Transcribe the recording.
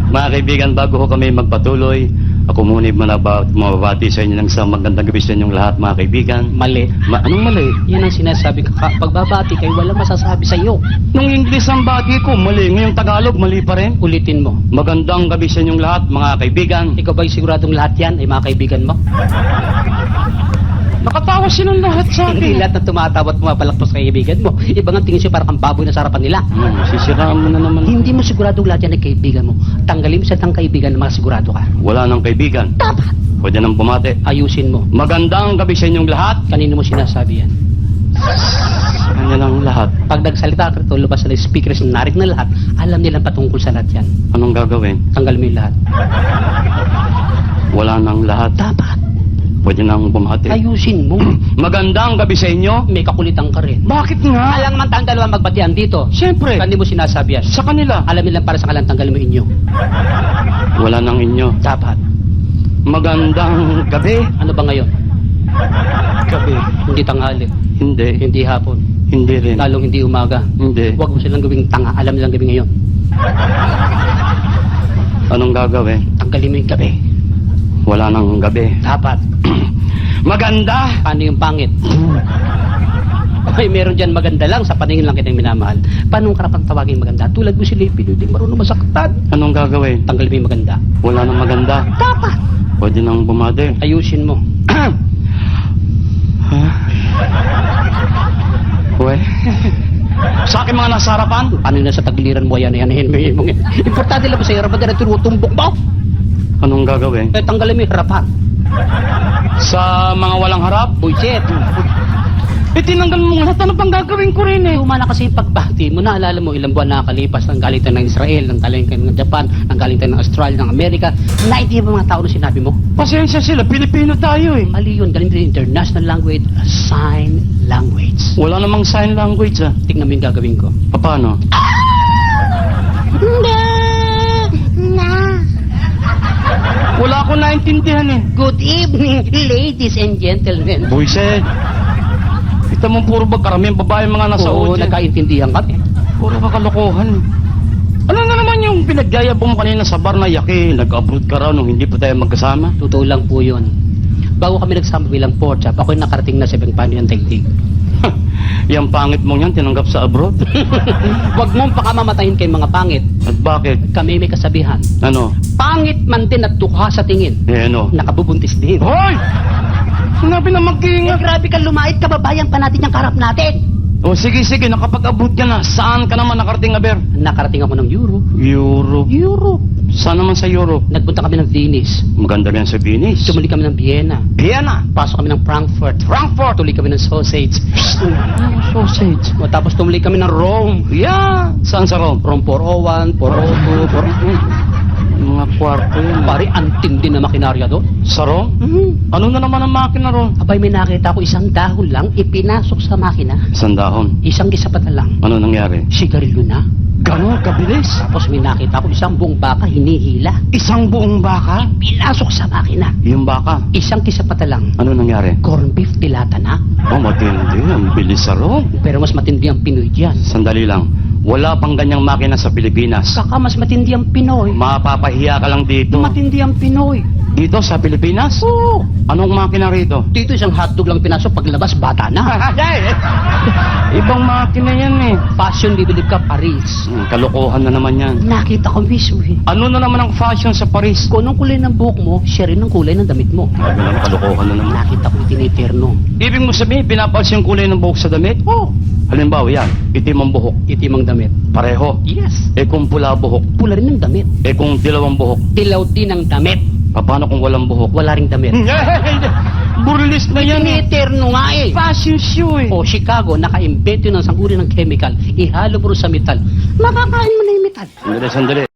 Mga kaibigan, bago ko kami magpatuloy, ako muna mababati sa inyo ng isang magandang gabi sa inyong lahat, mga kaibigan. Mali. Anong mali? Yan ang sinasabi ko. Pagbabati kayo, walang masasabi sa iyo. Nung English ang bati ko, mali. Ngayong Tagalog, mali pa rin. Ulitin mo. Magandang gabi sa inyong lahat, mga kaibigan. Ikaw ba'y siguradong lahat yan ay mga kaibigan mo? Nakatawa silang lahat sa Hindi lahat na tumatawa at pumapalakpas kay kaibigan mo. Iba nga tingin siya parang kang baboy na sa harapan nila. Sisiraan mo na naman. Hindi mo siguradong lahat yan ay kaibigan mo. Tanggalin mo sa tang kaibigan na mga sigurado ka. Wala nang kaibigan. Dapat. Pwede nang bumati. Ayusin mo. Magandang gabi sa inyong lahat. Kanino mo sinasabi yan? Kanya lang lahat. Pag nagsalita ka rito, lubas na speakers na narik na lahat, alam nilang patungkol sa lahat yan. Anong gagawin? Tanggalin mo yung lahat. Wala nang lahat. Dapat. Pwede nang bumati. Ayusin mo. Magandang gabi sa inyo. May kakulitan ka rin. Bakit nga? Alang man tayong dalawang magbatian dito. Siyempre. Kanino mo sinasabi yan? Sa kanila. Alam nilang para sa kalang tanggalin mo inyo. Wala nang inyo. Dapat. Magandang gabi. Ano ba ngayon? Gabi. Hindi tanghali. Hindi. Hindi hapon. Hindi rin. Lalong hindi umaga. Hindi. Huwag mo silang gawing tanga. Alam nilang gabi ngayon. Anong gagawin? Tanggalin mo yung gabi. Wala nang gabi. Dapat. Maganda. Paano yung pangit? Ay, meron dyan maganda lang. Sa paningin lang kitang minamahal. Paano karapang tawagin maganda? Tulad mo si Lepi, hindi marunong masaktan. Anong gagawin? Tanggalin mo yung maganda. Wala nang maganda. Dapat. Pwede nang bumati. Ayusin mo. Uwe. Sa akin mga nasa harapan. Paano yung nasa tagiliran mo yan? Yan. Importante lang ba sa harapan na tinutumbok mo? Anong gagawin? Eh, tanggalin mo yung harapan. Sa mga walang harap? Bullshit. Tinanggal mo lahat. Ano pang gagawin ko rin eh? Umana kasi yung pagbati mo, naalala mo ilang buwan nakakalipas, nang galing tayo ng Israel, nang galing tayo ng Japan, nang galing tayo ng Australia, ng Amerika. Naintindihan mo mga tao na sinabi mo? Pasensya sila. Pilipino tayo eh. Mali yun, galing tayo international language, sign language. Wala namang sign language ah. Tignan mo yung gagawin ko. Paano? Wala akong naintindihan eh. Good evening, ladies and gentlemen. Buiset. Kita mo puro ba karamihan babae mga nasa Oo, audience? nagkaintindihan kami. Puro kakalokohan. Ano na naman yung pinagyayabong mo kanina sa bar na yaki? Nag-abroad ka raw nung hindi pa tayo magkasama? Totoo lang po yun. Bago kami nagsama bilang pork chop, ako'y nakarating na sa ibang paano ng daigdig. Yang pangit mong yan, tinanggap sa abroad. Huwag mong pakamamatahin kay mga pangit. At bakit? Kami may kasabihan. Ano? Pangit man din at tukha sa tingin. Eh ano? Nakabubuntis din. Hoy! Sinabi na mag-iingat. Grabe ka lumait, kababayan pa natin yung karap natin. O sige, nakapag-abroad ka na. Saan ka naman nakarating, Aber? Nakarating ako ng Europe. Europe? Saan naman sa Europe? Nagpunta kami ng Venice. Maganda rin sa Venice. Tumuli kami ng Vienna. Vienna! Pasok kami ng Frankfurt. Tuli kami ng sausage. Sausage. O, tapos tumuli kami ng Rome. Yeah! Saan sa Rome? Rome 401, 402, Mga kwarto yun. Pari, antindi na makinarya doon. Sa Rome? Ano na naman ang makina ron? Abay, may nakita ko isang dahon lang, ipinasok sa makina. Isang dahon. Isang gisapatan lang. Ano nangyari? Sigarilyo na. Gano'n kabilis? Tapos may nakita ko isang buong baka hinihila. Isang buong baka? Pinasok sa makina. Yung baka? Isang kisapata lang. Ano nangyari? Corn beef dilata na. Oh, matindi. Ang bilis sa Rome. Pero mas matindi ang Pinoy diyan. Sandali lang. Wala pang ganyang makina sa Pilipinas. Saka mas matindi ang Pinoy. Mapapahiya ka lang dito. Matindi ang Pinoy. Dito sa Pilipinas? Oo. Anong makina rito? Dito isang hotdog lang pinasok, paglabas bata na. Ibang makina yan eh. Fashion bibilib ka, Paris. Kalokohan na naman yan. Nakita ko mismo eh. Ano na naman ang fashion sa Paris? Kung anong kulay ng buhok mo, siya rin ang kulay ng damit mo. Grabe naman, kalokohan na naman. Nakita ko tiniterno. Ibig mo sabihin, pinapalis yung kulay ng buhok sa damit? Oh, Halimbawa yan, itim ang buhok. itim ang damit. Pareho. Yes. Eh kung pula buhok. Pula rin ang damit. Eh kung dilawang buhok. Dilaw din ang damit. Paano kung walang buhok? Wala ring damit. Burlis na yan eh. Tiniterno nga eh. Fashion show eh. O Chicago, naka-invento ng isang uri ng chemical. Ihalo mo rin sa metal. Makakain mo na yung metal. Sandali.